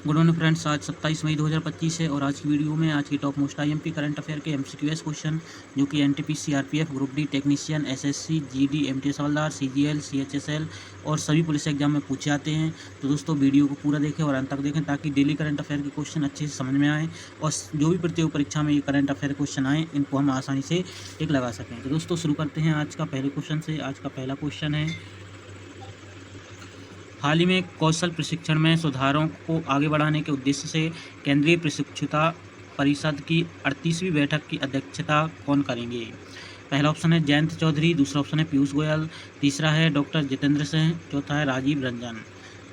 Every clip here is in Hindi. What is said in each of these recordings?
Good morning friends. आज 27 मई 2025 है और आज की वीडियो में आज की top most IMP current affair के एमसीक्यूएस क्वेश्चन जो कि NTPC, CRPF, group D technician, SSC, GD, MTS हवलदार, सीजीएल, सीएचएसएल और सभी पुलिस एग्जाम में पूछे जाते हैं। तो दोस्तों वीडियो को पूरा देखें और अंत तक देखें ताकि डेली करंट अफेयर के क्वेश्चन अच्छे से समझ में आए और जो भी प्रतियोगी परीक्षा में ये करंट अफेयर क्वेश्चन आए इनको हम आसानी से टिक लगा सकें। तो दोस्तों शुरू करते हैं आज का पहले क्वेश्चन से। आज का पहला क्वेश्चन है, हाल ही में कौशल प्रशिक्षण में सुधारों को आगे बढ़ाने के उद्देश्य से केंद्रीय प्रशिक्षुता परिषद की 38वीं बैठक की अध्यक्षता कौन करेंगे? पहला ऑप्शन है जयंत चौधरी, दूसरा ऑप्शन है पीयूष गोयल, तीसरा है डॉक्टर जितेंद्र सिंह, चौथा है राजीव रंजन।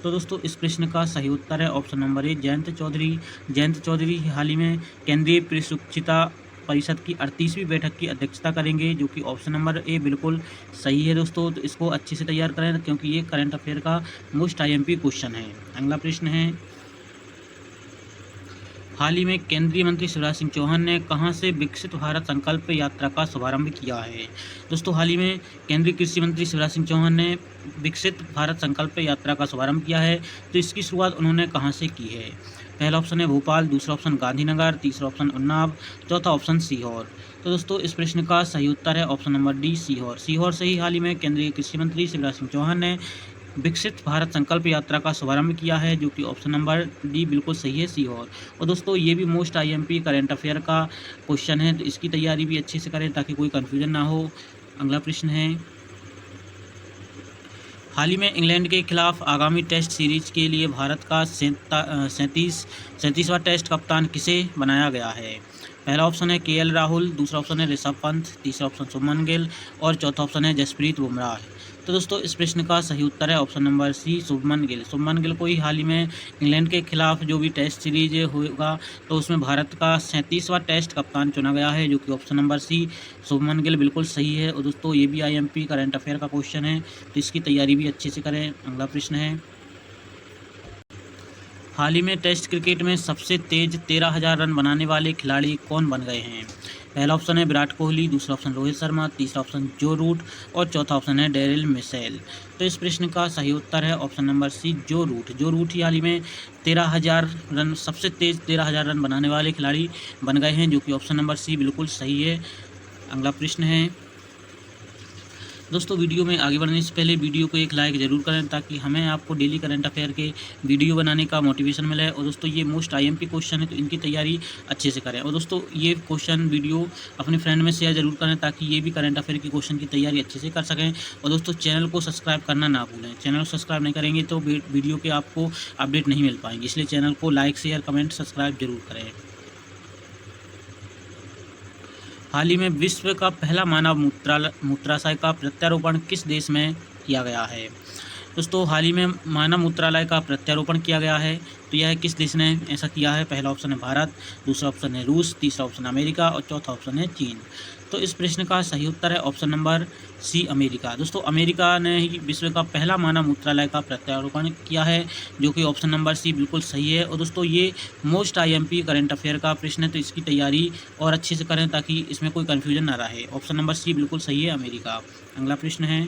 तो दोस्तों इस प्रश्न का सही उत्तर है option number A Jayant Chaudhary. Jayant Chaudhary हाल ही में केंद्रीय प्रशिक्षुता परिषद की 38वीं बैठक की अध्यक्षता करेंगे, जो कि ऑप्शन नंबर ए बिल्कुल सही है दोस्तों। तो इसको अच्छे से तैयार करें क्योंकि ये करंट अफेयर का मोस्ट आईएमपी क्वेश्चन है। अगला प्रश्न है, हाल ही में केंद्रीय मंत्री शिवराज सिंह चौहान ने कहां से विकसित भारत संकल्प यात्रा का शुभारंभ किया है? दोस्तों हाल ही में केंद्रीय कृषि मंत्री शिवराज सिंह चौहान ने विकसित भारत संकल्प यात्रा का शुभारंभ किया है। तो इसकी शुरुआत उन्होंने कहां से की है? पहला ऑप्शन है भोपाल, दूसरा ऑप्शन गांधीनगर, तीसरा ऑप्शन उन्नाव, चौथा ऑप्शन सीहोर। तो दोस्तों इस प्रश्न का सही उत्तर है option number D Sehore. Sehore से ही हाल ही में केंद्रीय कृषि मंत्री शिवराज सिंह चौहान ने विकसित भारत संकल्प यात्रा का शुभारंभ किया है, जो कि ऑप्शन नंबर डी बिल्कुल सही है सीहोर। और दोस्तों ये भी मोस्ट आईएमपी करंट अफेयर का क्वेश्चन है, तो इसकी तैयारी भी अच्छे से करें ताकि कोई कन्फ्यूजन ना हो। अगला प्रश्न है, हाल ही में इंग्लैंड के खिलाफ आगामी टेस्ट सीरीज के लिए भारत का 37वां टेस्ट कप्तान किसे बनाया गया है? पहला ऑप्शन है केएल राहुल, दूसरा ऑप्शन है ऋषभ पंत, तीसरा ऑप्शन शुभमन गिल और चौथा ऑप्शन है जसप्रीत बुमराह। तो दोस्तों इस प्रश्न का सही उत्तर है option number C Shubman Gill. Shubman Gill को ही हाल ही में इंग्लैंड के खिलाफ जो भी टेस्ट सीरीज होगा तो उसमें भारत का 37वां टेस्ट कप्तान चुना गया है, जो कि option number C Shubman Gill बिल्कुल सही है। और दोस्तों ये भी आईएमपी करंट अफेयर का क्वेश्चन है, तो इसकी तैयारी भी अच्छे से करें। अगला प्रश्न है, हाल ही में टेस्ट क्रिकेट में सबसे तेज 13,000 रन बनाने वाले खिलाड़ी कौन बन गए हैं? पहला ऑप्शन है विराट कोहली, दूसरा ऑप्शन रोहित शर्मा, तीसरा ऑप्शन जो रूट और चौथा ऑप्शन है डेरिल मिशेल। तो इस प्रश्न का सही उत्तर है ऑप्शन नंबर सी जो रूट। जो रूट ही हाल ही में 13,000 रन सबसे तेज 13,000 रन बनाने वाले खिलाड़ी बन गए हैं, जो कि ऑप्शन नंबर सी बिल्कुल सही है। अगला प्रश्न है, दोस्तों वीडियो में आगे बढ़ने से पहले वीडियो को एक लाइक ज़रूर करें ताकि हमें आपको डेली करंट अफेयर के वीडियो बनाने का मोटिवेशन मिले। और दोस्तों ये मोस्ट आईएमपी क्वेश्चन है, तो इनकी तैयारी अच्छे से करें। और दोस्तों ये क्वेश्चन वीडियो अपने फ्रेंड में शेयर जरूर करें ताकि ये भी करंट अफेयर के क्वेश्चन की तैयारी अच्छे से कर सकें। और दोस्तों चैनल को सब्सक्राइब करना ना भूलें। चैनल को सब्सक्राइब नहीं करेंगे तो वीडियो के आपको अपडेट नहीं मिल पाएंगे, इसलिए चैनल को लाइक, शेयर, कमेंट, सब्सक्राइब जरूर करें। हाल ही में विश्व का पहला मानव मूत्राशय का प्रत्यारोपण किस देश में किया गया है? दोस्तों हाल ही में मानव मूत्रालय का प्रत्यारोपण किया गया है, तो यह किस देश ने ऐसा किया है? पहला ऑप्शन है भारत, दूसरा ऑप्शन है रूस, तीसरा ऑप्शन अमेरिका और चौथा ऑप्शन है चीन। तो इस प्रश्न का सही उत्तर है ऑप्शन नंबर सी अमेरिका। दोस्तों अमेरिका ने ही विश्व का पहला मानव मूत्रालय का प्रत्यारोपण किया है, जो कि ऑप्शन नंबर सी बिल्कुल सही है। और दोस्तों ये मोस्ट आईएमपी करंट अफेयर का प्रश्न है, तो इसकी तैयारी और अच्छे से करें ताकि इसमें कोई कन्फ्यूजन ना रहे। ऑप्शन नंबर सी बिल्कुल सही है अमेरिका। अगला प्रश्न है,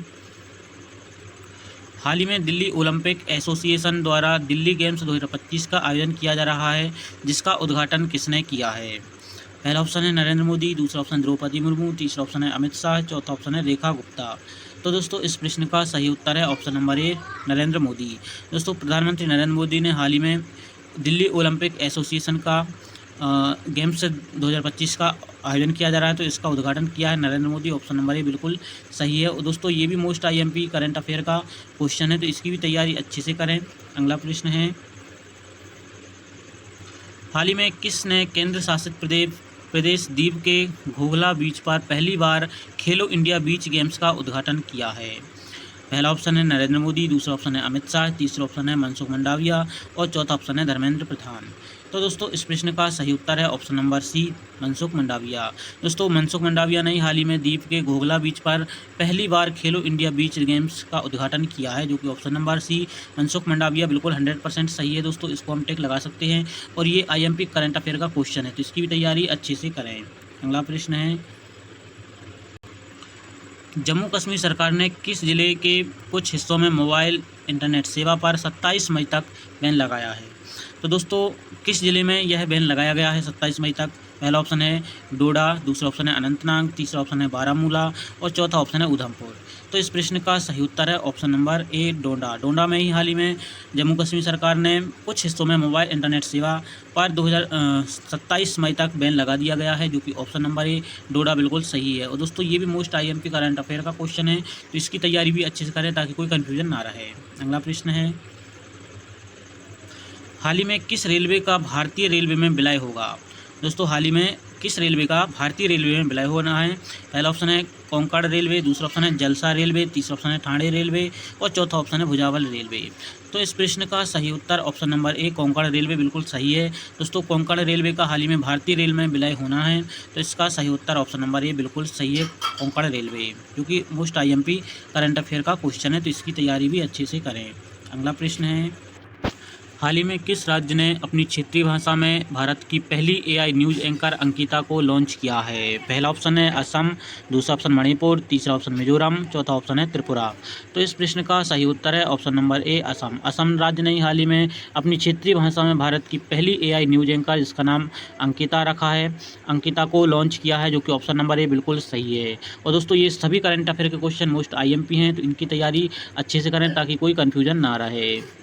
हाल ही में दिल्ली ओलंपिक एसोसिएशन द्वारा दिल्ली गेम्स 2025 का आयोजन किया जा रहा है, जिसका उद्घाटन किसने किया है? पहला ऑप्शन है नरेंद्र मोदी, दूसरा ऑप्शन द्रौपदी मुर्मू, तीसरा ऑप्शन है अमित शाह, चौथा ऑप्शन है रेखा गुप्ता। तो दोस्तों इस प्रश्न का सही उत्तर है ऑप्शन नंबर ए नरेंद्र मोदी। दोस्तों प्रधानमंत्री नरेंद्र मोदी ने हाल ही में दिल्ली ओलंपिक एसोसिएशन का गेम्स 2025 का आयोजन किया जा रहा है, तो इसका उद्घाटन किया है नरेंद्र मोदी। ऑप्शन नंबर ए बिल्कुल सही है। और दोस्तों ये भी मोस्ट आईएमपी करंट अफेयर का क्वेश्चन है, तो इसकी भी तैयारी अच्छे से करें। अगला प्रश्न है, हाल ही में किसने केंद्र शासित प्रदेश दीव के घोघला बीच पर पहली बार खेलो इंडिया बीच गेम्स का उद्घाटन किया है? पहला ऑप्शन है नरेंद्र मोदी, दूसरा ऑप्शन है अमित शाह, तीसरा ऑप्शन है मनसुख मंडाविया और चौथा ऑप्शन है धर्मेंद्र प्रधान। तो दोस्तों इस प्रश्न का सही उत्तर है option number C Mansukh Mandaviya. दोस्तों मनसुख मंडाविया ने हाल ही में द्वीप के घोघला बीच पर पहली बार खेलो इंडिया बीच गेम्स का उद्घाटन किया है, जो कि option number C Mansukh Mandaviya बिल्कुल 100% सही है। दोस्तों इसको हम टिक लगा सकते हैं और ये आईएमपी करंट अफेयर का क्वेश्चन है, तो इसकी भी तैयारी अच्छे से करें। अगला प्रश्न है, जम्मू कश्मीर सरकार ने किस जिले के कुछ हिस्सों में मोबाइल इंटरनेट सेवा पर 27 मई तक बैन लगाया है? तो दोस्तों किस ज़िले में यह बैन लगाया गया है 27 मई तक? पहला ऑप्शन है डोडा, दूसरा ऑप्शन है अनंतनाग, तीसरा ऑप्शन है बारामूला और चौथा ऑप्शन है उधमपुर। तो इस प्रश्न का सही उत्तर है ऑप्शन नंबर ए डोडा। डोडा में ही में जम्मू कश्मीर सरकार ने कुछ हिस्सों में मोबाइल इंटरनेट सेवा पर 27 मई तक बैन लगा दिया गया है, जो कि ऑप्शन नंबर ए डोडा बिल्कुल सही है। और दोस्तों ये भी मोस्ट आईएमपी करंट अफेयर का क्वेश्चन है, तो इसकी तैयारी भी अच्छे से करें ताकि कोई कन्फ्यूजन ना रहे। अगला प्रश्न है, हाल ही में किस रेलवे का भारतीय रेलवे में विलय होगा? दोस्तों हाल ही में किस रेलवे का भारतीय रेलवे में विलय होना है? पहला ऑप्शन है कोंकण रेलवे, दूसरा ऑप्शन है जलसा रेलवे, तीसरा ऑप्शन है ठाणे रेलवे और चौथा ऑप्शन है भुजावल रेलवे। तो इस प्रश्न का सही उत्तर option number A Konkan railway बिल्कुल सही है। दोस्तों कोंकण रेलवे का हाल ही में भारतीय रेल में विलय होना है, तो इसका सही उत्तर ऑप्शन नंबर ए बिल्कुल सही है कोंकण रेलवे, क्योंकि मोस्ट आईएमपी करंट अफेयर का क्वेश्चन है, तो इसकी तैयारी भी अच्छे से करें। अगला प्रश्न है, हाल ही में किस राज्य ने अपनी क्षेत्रीय भाषा में भारत की पहली एआई न्यूज़ एंकर अंकिता को लॉन्च किया है? पहला ऑप्शन है असम, दूसरा ऑप्शन मणिपुर, तीसरा ऑप्शन मिजोरम, चौथा ऑप्शन है त्रिपुरा। तो इस प्रश्न का सही उत्तर है ऑप्शन नंबर ए असम। असम राज्य ने ही हाल ही में अपनी क्षेत्रीय भाषा में भारत की पहली एआई न्यूज़ एंकर, जिसका नाम अंकिता रखा है, अंकिता को लॉन्च किया है, जो कि ऑप्शन नंबर ए बिल्कुल सही है। और दोस्तों ये सभी करंट अफेयर के क्वेश्चन मोस्ट आईएमपी हैं, तो इनकी तैयारी अच्छे से करें ताकि कोई कन्फ्यूजन ना रहे।